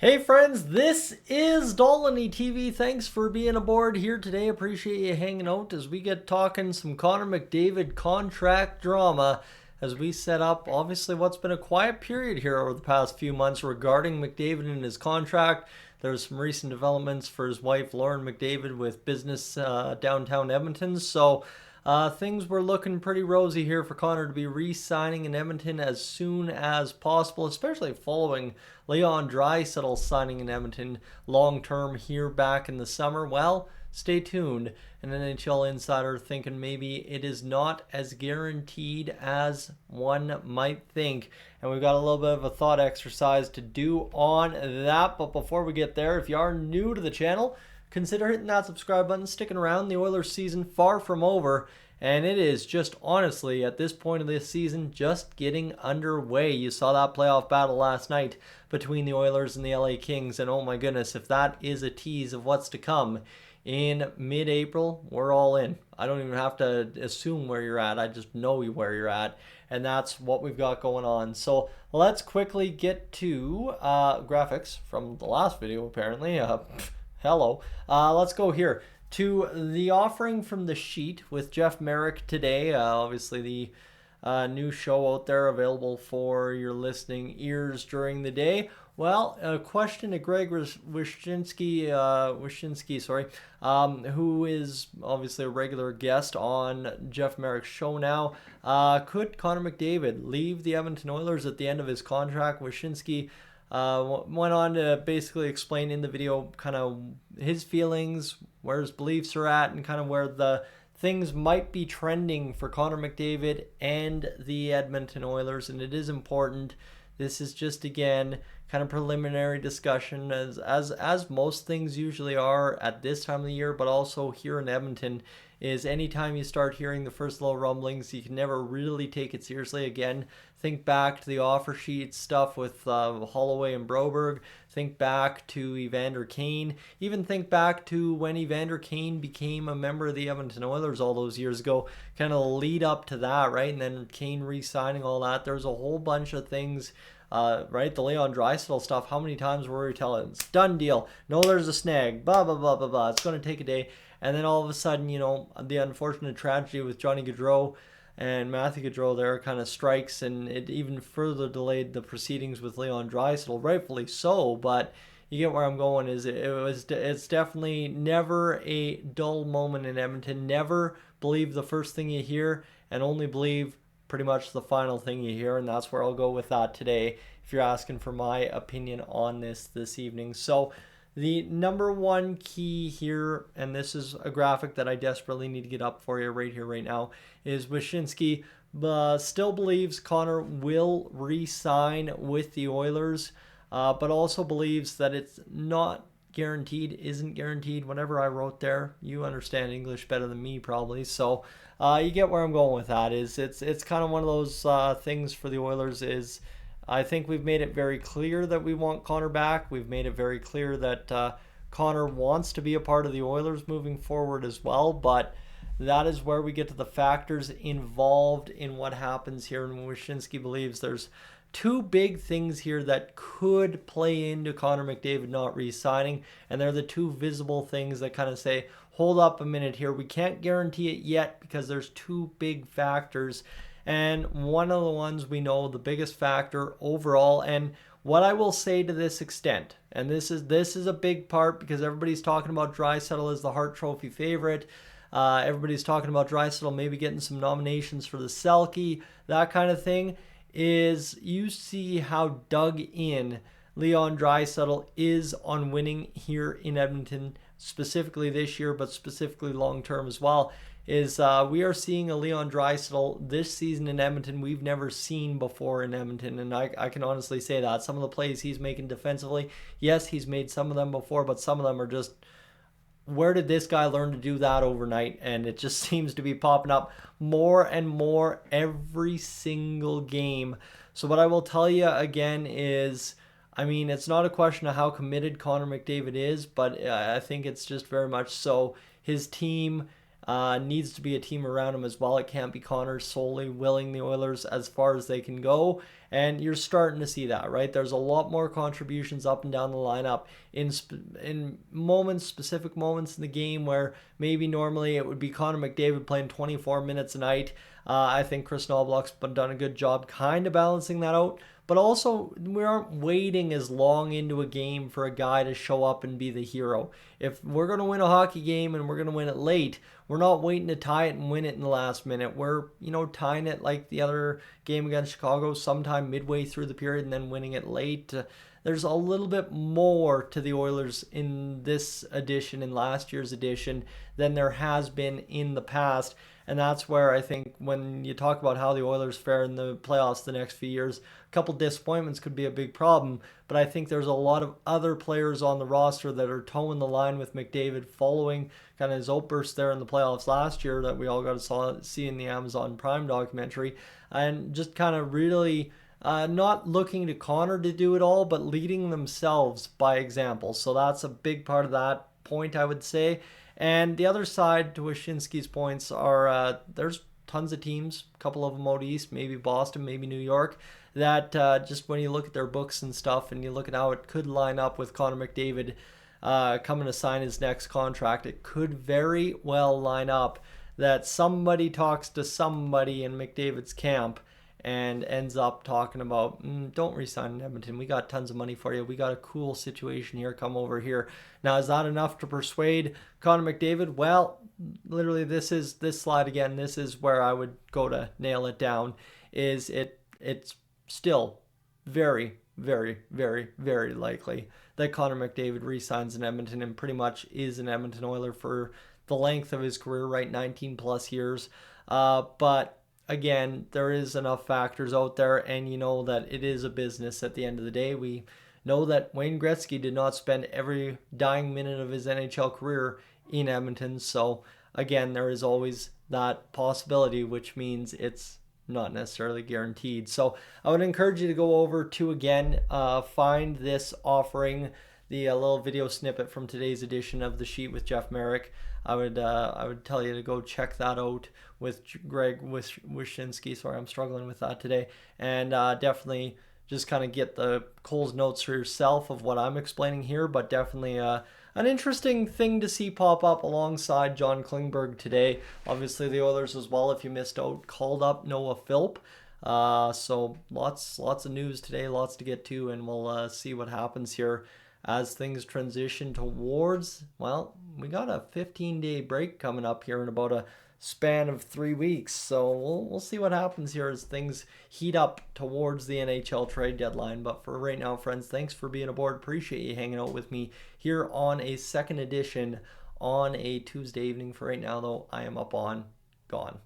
Hey friends, this is Dolynny TV. Thanks for being aboard here today. Appreciate you hanging out as we get talking some Connor McDavid contract drama as we set up obviously what's been a quiet period here over the past few months regarding McDavid and his contract. There's some recent developments for his wife Lauren McDavid with business downtown Edmonton. Things were looking pretty rosy here for Connor to be re-signing in Edmonton as soon as possible, especially following Leon Draisaitl signing in Edmonton long-term here back in the summer. Well, stay tuned. An NHL insider thinking maybe it is not as guaranteed as one might think. And we've got a little bit of a thought exercise to do on that. But before we get there, if you are new to the channel, consider hitting that subscribe button, sticking around. The Oilers season far from over, and it is just honestly at this point of this season just getting underway. You saw that playoff battle last night between the Oilers and the LA Kings, and oh my goodness, if that is a tease of what's to come in mid-April, we're all in. I don't even have to assume where you're at. I just know where you're at, and that's what we've got going on. So let's quickly get to graphics from the last video apparently. Hello. Let's go here to the offering from the sheet with Jeff Merrick today. Obviously, the new show out there available for your listening ears during the day. Well, a question to Greg Wyshynski, who is obviously a regular guest on Jeff Merrick's show now. Could Connor McDavid leave the Edmonton Oilers at the end of his contract? Wyshynski went on to basically explain in the video kind of his feelings, where his beliefs are at, and kind of where the things might be trending for Connor McDavid and the Edmonton Oilers. And it is important. This is just, again, kind of preliminary discussion as most things usually are at this time of the year, but also here in Edmonton. Is anytime you start hearing the first little rumblings, you can never really take it seriously. Again, think back to the offer sheet stuff with Holloway and Broberg. Think back to Evander Kane. Even think back to when Evander Kane became a member of the Edmonton Oilers all those years ago. Kind of lead up to that, right? And then Kane re-signing, all that. There's a whole bunch of things. Right, the Leon Draisaitl stuff. How many times were we telling it's done deal? No, there's a snag. Blah blah blah blah blah. It's going to take a day, and then all of a sudden, you know, the unfortunate tragedy with Johnny Gaudreau and Matthew Gaudreau there kind of strikes, and it even further delayed the proceedings with Leon Draisaitl, rightfully so. But you get where I'm going. It's definitely never a dull moment in Edmonton. Never believe the first thing you hear, and only believe pretty much the final thing you hear, and that's where I'll go with that today if you're asking for my opinion on this evening. So the number one key here, and this is a graphic that I desperately need to get up for you right here right now, is Wyshynski still believes Connor will re-sign with the Oilers, but also believes that it's not guaranteed, isn't guaranteed. Whatever I wrote there, you understand English better than me probably, so you get where I'm going with that. It's kind of one of those things for the Oilers. Is I think we've made it very clear that we want Connor back. We've made it very clear that Connor wants to be a part of the Oilers moving forward as well, but that is where we get to the factors involved in what happens here, and Wyshynski believes there's two big things here that could play into Connor McDavid not re-signing, and they're the two visible things that kind of say, hold up a minute here, we can't guarantee it yet because there's two big factors. And one of the ones we know, the biggest factor overall, and what I will say to this extent, and this is a big part because everybody's talking about Draisaitl as the Hart Trophy favorite. Everybody's talking about Draisaitl maybe getting some nominations for the Selke, that kind of thing. Is you see how dug in Leon Draisaitl is on winning here in Edmonton, specifically this year, but specifically long-term as well. Is we are seeing a Leon Draisaitl this season in Edmonton we've never seen before in Edmonton, and I can honestly say that. Some of the plays he's making defensively, yes, he's made some of them before, but some of them are just, where did this guy learn to do that overnight? And it just seems to be popping up more and more every single game. So what I will tell you again is, I mean, it's not a question of how committed Connor McDavid is, but I think it's just very much so his team needs to be a team around him as well. It can't be Connor solely willing the Oilers as far as they can go. And you're starting to see that, right? There's a lot more contributions up and down the lineup in moments, specific moments in the game where maybe normally it would be Connor McDavid playing 24 minutes a night. I think Chris Knoblauch's done a good job kind of balancing that out. But also, we aren't waiting as long into a game for a guy to show up and be the hero. If we're going to win a hockey game and we're going to win it late, we're not waiting to tie it and win it in the last minute. We're, tying it like the other game against Chicago sometime midway through the period and then winning it late. There's a little bit more to the Oilers in this edition, in last year's edition, than there has been in the past. And that's where I think when you talk about how the Oilers fare in the playoffs the next few years, a couple disappointments could be a big problem. But I think there's a lot of other players on the roster that are toeing the line with McDavid, following kind of his outburst there in the playoffs last year that we all got to see in the Amazon Prime documentary. And just kind of really not looking to Connor to do it all, but leading themselves by example. So that's a big part of that point, I would say. And the other side to Wyshynski's points are there's tons of teams, a couple of them out east, maybe Boston, maybe New York, that just when you look at their books and stuff and you look at how it could line up with Connor McDavid coming to sign his next contract, it could very well line up that somebody talks to somebody in McDavid's camp and ends up talking about, don't resign in Edmonton. We got tons of money for you. We got a cool situation here. Come over here. Now, is that enough to persuade Connor McDavid? Well, literally, this slide again. This is where I would go to nail it down. It's still very, very, very, very likely that Connor McDavid resigns in Edmonton and pretty much is an Edmonton Oiler for the length of his career, right? 19 plus years. But again, there is enough factors out there, and you know that it is a business at the end of the day. We know that Wayne Gretzky did not spend every dying minute of his NHL career in Edmonton. So again, there is always that possibility, which means it's not necessarily guaranteed. So I would encourage you to go over to, again, find this offering, the little video snippet from today's edition of The Sheet with Jeff Merrick. I would tell you to go check that out with Greg Wyshynski. Sorry, I'm struggling with that today. And definitely just kind of get the Cole's notes for yourself of what I'm explaining here. But definitely an interesting thing to see pop up alongside John Klingberg today. Obviously the Oilers as well, if you missed out, called up Noah Philp. So lots of news today, lots to get to, and we'll see what happens here as things transition towards, well, we got a 15-day break coming up here in about a span of 3 weeks. So we'll see what happens here as things heat up towards the NHL trade deadline. But for right now, friends, thanks for being aboard. Appreciate you hanging out with me here on a second edition on a Tuesday evening. For right now, though, I am up on, gone.